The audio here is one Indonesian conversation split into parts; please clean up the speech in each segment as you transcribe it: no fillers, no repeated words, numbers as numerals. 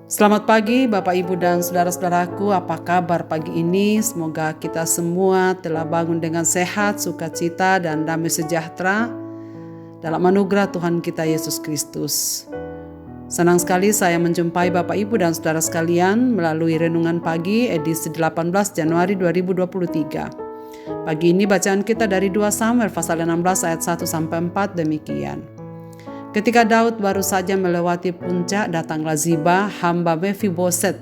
Selamat pagi Bapak Ibu dan saudara-saudaraku, apa kabar pagi ini? Semoga kita semua telah bangun dengan sehat, sukacita dan damai sejahtera dalam anugerah Tuhan kita Yesus Kristus. Senang sekali saya menjumpai Bapak Ibu dan saudara sekalian melalui Renungan Pagi edisi 18 Januari 2023. Pagi ini bacaan kita dari 2 Samuel pasal 16 ayat 1-4 demikian. Ketika Daud baru saja melewati puncak, datanglah Ziba, hamba Mefiboset,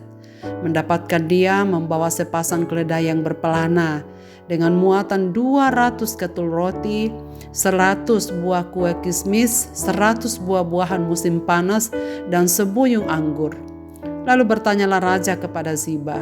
mendapatkan dia membawa sepasang keledai yang berpelana dengan muatan 200 ketul roti, 100 buah kue kismis, 100 buah-buahan musim panas, dan sebuyung anggur. Lalu bertanyalah raja kepada Ziba,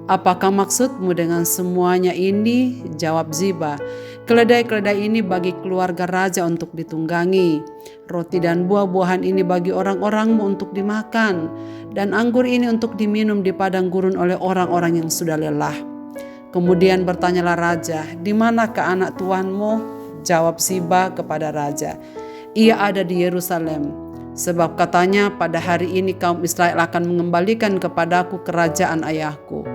"Apakah maksudmu dengan semuanya ini?" Jawab Ziba, "Keledai-keledai ini bagi keluarga raja untuk ditunggangi. Roti dan buah-buahan ini bagi orang-orangmu untuk dimakan. Dan anggur ini untuk diminum di padang gurun oleh orang-orang yang sudah lelah." Kemudian bertanyalah raja, "Di manakah anak tuanmu?" Jawab Ziba kepada raja, "Ia ada di Yerusalem. Sebab katanya pada hari ini kaum Israel akan mengembalikan kepadaku kerajaan ayahku."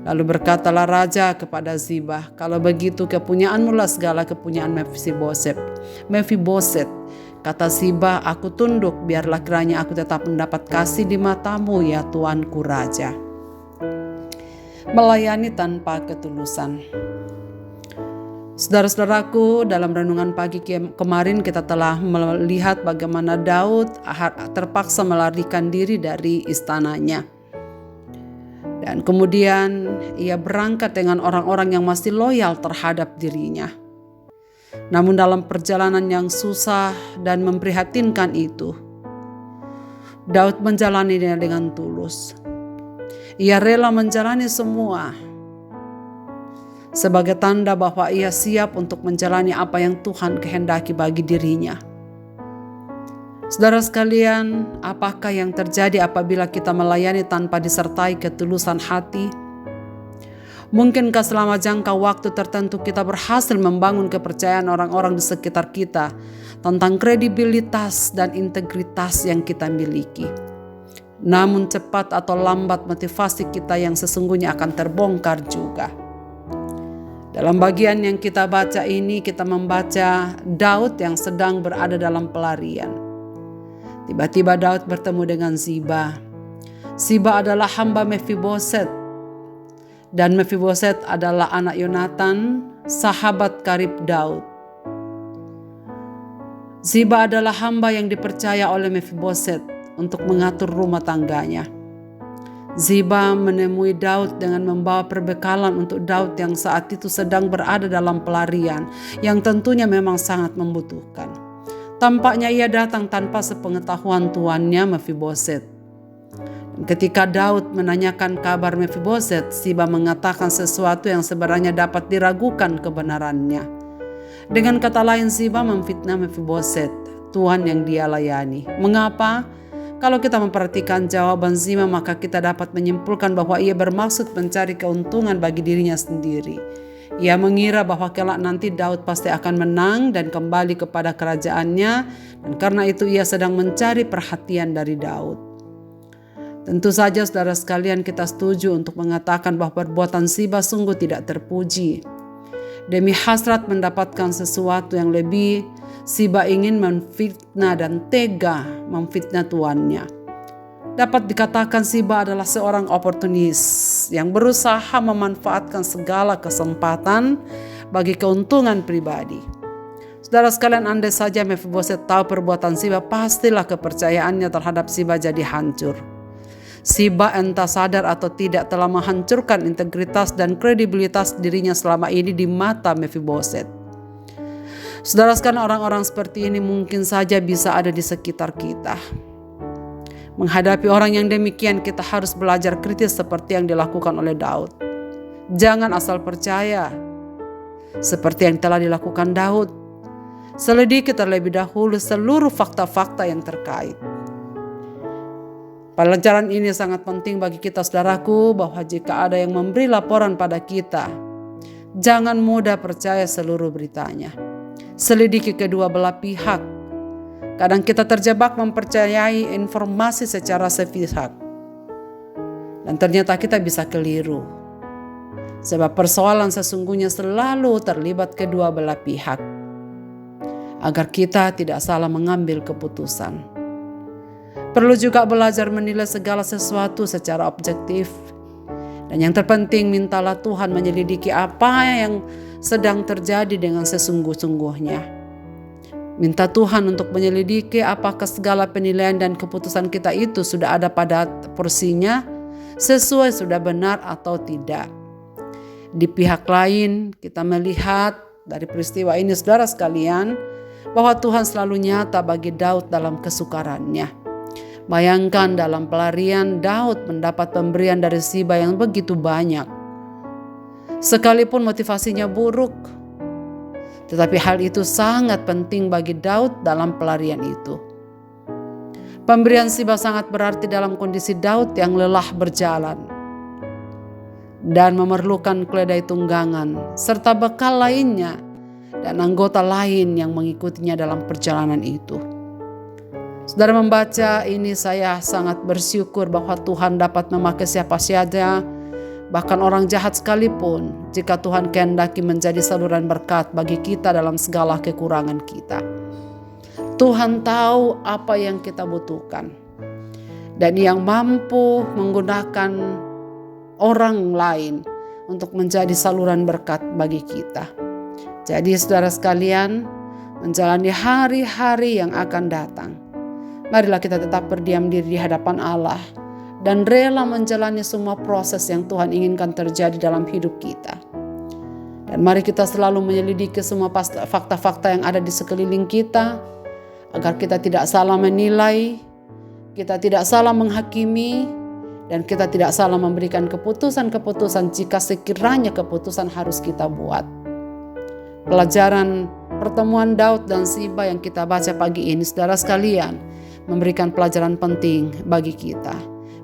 Lalu berkatalah raja kepada Ziba, "Kalau begitu kepunyaanmulah segala kepunyaan Mefiboset." Kata Ziba, "Aku tunduk, biarlah kiranya aku tetap mendapat kasih di matamu ya tuanku raja." Melayani tanpa ketulusan. Saudara-saudaraku, dalam renungan pagi kemarin kita telah melihat bagaimana Daud terpaksa melarikan diri dari istananya. Dan kemudian ia berangkat dengan orang-orang yang masih loyal terhadap dirinya. Namun dalam perjalanan yang susah dan memprihatinkan itu, Daud menjalaninya dengan tulus. Ia rela menjalani semua sebagai tanda bahwa ia siap untuk menjalani apa yang Tuhan kehendaki bagi dirinya. Saudara sekalian, apakah yang terjadi apabila kita melayani tanpa disertai ketulusan hati? Mungkinkah selama jangka waktu tertentu kita berhasil membangun kepercayaan orang-orang di sekitar kita tentang kredibilitas dan integritas yang kita miliki? Namun cepat atau lambat motivasi kita yang sesungguhnya akan terbongkar juga. Dalam bagian yang kita baca ini, kita membaca Daud yang sedang berada dalam pelarian. Tiba-tiba Daud bertemu dengan Ziba. Ziba adalah hamba Mefiboset. Dan Mefiboset adalah anak Yonatan, sahabat karib Daud. Ziba adalah hamba yang dipercaya oleh Mefiboset untuk mengatur rumah tangganya. Ziba menemui Daud dengan membawa perbekalan untuk Daud yang saat itu sedang berada dalam pelarian, yang tentunya memang sangat membutuhkan. Tampaknya ia datang tanpa sepengetahuan tuannya Mefiboset. Ketika Daud menanyakan kabar Mefiboset, Ziba mengatakan sesuatu yang sebenarnya dapat diragukan kebenarannya. Dengan kata lain, Ziba memfitnah Mefiboset, tuan yang dia layani. Mengapa? Kalau kita memperhatikan jawaban Ziba, maka kita dapat menyimpulkan bahwa ia bermaksud mencari keuntungan bagi dirinya sendiri. Ia mengira bahwa kelak nanti Daud pasti akan menang dan kembali kepada kerajaannya, dan karena itu ia sedang mencari perhatian dari Daud. Tentu saja saudara sekalian, kita setuju untuk mengatakan bahwa perbuatan Ziba sungguh tidak terpuji. Demi hasrat mendapatkan sesuatu yang lebih, Ziba ingin memfitnah dan tega memfitnah tuannya. Dapat dikatakan Ziba adalah seorang oportunis yang berusaha memanfaatkan segala kesempatan bagi keuntungan pribadi. Saudara sekalian, andai saja Mefiboset tahu perbuatan Ziba, pastilah kepercayaannya terhadap Ziba jadi hancur. Ziba entah sadar atau tidak telah menghancurkan integritas dan kredibilitas dirinya selama ini di mata Mefiboset. Saudara sekalian, orang-orang seperti ini mungkin saja bisa ada di sekitar kita. Menghadapi orang yang demikian, kita harus belajar kritis seperti yang dilakukan oleh Daud. Jangan asal percaya seperti yang telah dilakukan Daud. Selidiki terlebih dahulu seluruh fakta-fakta yang terkait. Pelajaran ini sangat penting bagi kita saudaraku, bahwa jika ada yang memberi laporan pada kita, jangan mudah percaya seluruh beritanya. Selidiki kedua belah pihak. Kadang kita terjebak mempercayai informasi secara sepihak. Dan ternyata kita bisa keliru. Sebab persoalan sesungguhnya selalu terlibat kedua belah pihak. Agar kita tidak salah mengambil keputusan. Perlu juga belajar menilai segala sesuatu secara objektif. Dan yang terpenting, mintalah Tuhan menyelidiki apa yang sedang terjadi dengan sesungguh-sungguhnya. Minta Tuhan untuk menyelidiki apakah segala penilaian dan keputusan kita itu sudah ada pada porsinya, sesuai sudah benar atau tidak. Di pihak lain, kita melihat dari peristiwa ini, saudara sekalian, bahwa Tuhan selalu nyata bagi Daud dalam kesukarannya. Bayangkan dalam pelarian, Daud mendapat pemberian dari Ziba yang begitu banyak. Sekalipun motivasinya buruk, tetapi hal itu sangat penting bagi Daud dalam pelarian itu. Pemberian Ziba sangat berarti dalam kondisi Daud yang lelah berjalan dan memerlukan keledai tunggangan serta bekal lainnya dan anggota lain yang mengikutinya dalam perjalanan itu. Saudara membaca ini, saya sangat bersyukur bahwa Tuhan dapat memakai siapa saja, bahkan orang jahat sekalipun, jika Tuhan kehendaki menjadi saluran berkat bagi kita dalam segala kekurangan kita. Tuhan tahu apa yang kita butuhkan. Dan yang mampu menggunakan orang lain untuk menjadi saluran berkat bagi kita. Jadi saudara sekalian, menjalani hari-hari yang akan datang, marilah kita tetap berdiam diri di hadapan Allah dan rela menjalani semua proses yang Tuhan inginkan terjadi dalam hidup kita. Dan mari kita selalu menyelidiki semua fakta-fakta yang ada di sekeliling kita, agar kita tidak salah menilai, kita tidak salah menghakimi, dan kita tidak salah memberikan keputusan-keputusan jika sekiranya keputusan harus kita buat. Pelajaran pertemuan Daud dan Ziba yang kita baca pagi ini, saudara sekalian, memberikan pelajaran penting bagi kita.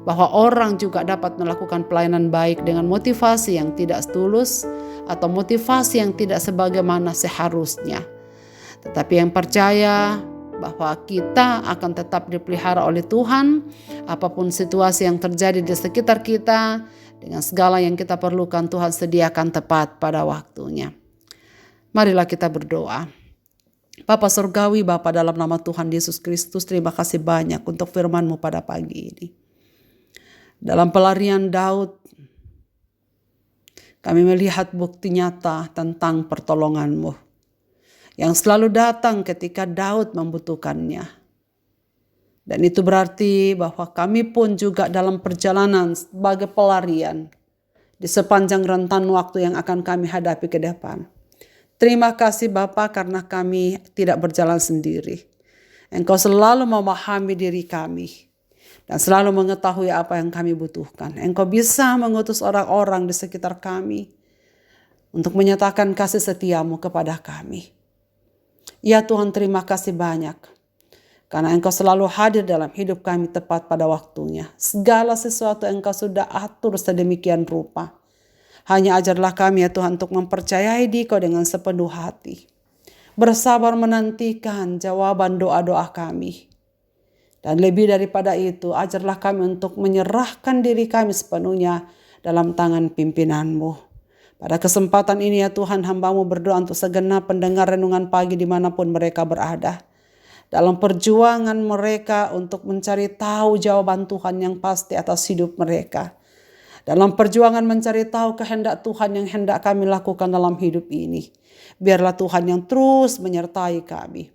Bahwa orang juga dapat melakukan pelayanan baik dengan motivasi yang tidak tulus atau motivasi yang tidak sebagaimana seharusnya. Tetapi yang percaya bahwa kita akan tetap dipelihara oleh Tuhan, apapun situasi yang terjadi di sekitar kita, dengan segala yang kita perlukan Tuhan sediakan tepat pada waktunya. Marilah kita berdoa. Bapa Surgawi, Bapa dalam nama Tuhan Yesus Kristus, terima kasih banyak untuk firman-Mu pada pagi ini. Dalam pelarian Daud, kami melihat bukti nyata tentang pertolongan-Mu yang selalu datang ketika Daud membutuhkannya. Dan itu berarti bahwa kami pun juga dalam perjalanan sebagai pelarian di sepanjang rentan waktu yang akan kami hadapi ke depan. Terima kasih Bapa karena kami tidak berjalan sendiri. Engkau selalu memahami diri kami dan selalu mengetahui apa yang kami butuhkan. Engkau bisa mengutus orang-orang di sekitar kami untuk menyatakan kasih setia-Mu kepada kami. Ya Tuhan, terima kasih banyak karena Engkau selalu hadir dalam hidup kami tepat pada waktunya. Segala sesuatu Engkau sudah atur sedemikian rupa. Hanya ajarlah kami ya Tuhan untuk mempercayai Dikau dengan sepenuh hati. Bersabar menantikan jawaban doa-doa kami. Dan lebih daripada itu, ajarlah kami untuk menyerahkan diri kami sepenuhnya dalam tangan pimpinan-Mu. Pada kesempatan ini ya Tuhan, hamba-Mu berdoa untuk segenap pendengar renungan pagi dimanapun mereka berada. Dalam perjuangan mereka untuk mencari tahu jawaban Tuhan yang pasti atas hidup mereka. Dalam perjuangan mencari tahu kehendak Tuhan yang hendak kami lakukan dalam hidup ini. Biarlah Tuhan yang terus menyertai kami.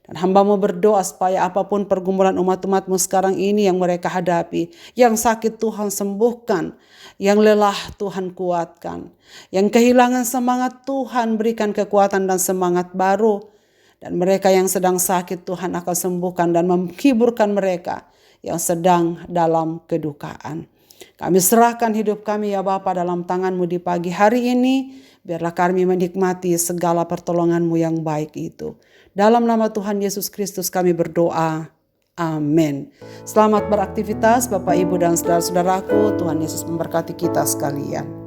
Dan hamba-Mu berdoa supaya apapun pergumulan umat-umat-Mu sekarang ini yang mereka hadapi. Yang sakit Tuhan sembuhkan. Yang lelah Tuhan kuatkan. Yang kehilangan semangat Tuhan berikan kekuatan dan semangat baru. Dan mereka yang sedang sakit Tuhan akan sembuhkan dan menghiburkan mereka yang sedang dalam kedukaan. Kami serahkan hidup kami ya Bapa dalam tangan-Mu di pagi hari ini. Biarlah kami menikmati segala pertolongan-Mu yang baik itu. Dalam nama Tuhan Yesus Kristus kami berdoa. Amin. Selamat beraktivitas Bapak, Ibu, dan saudara-saudaraku. Tuhan Yesus memberkati kita sekalian.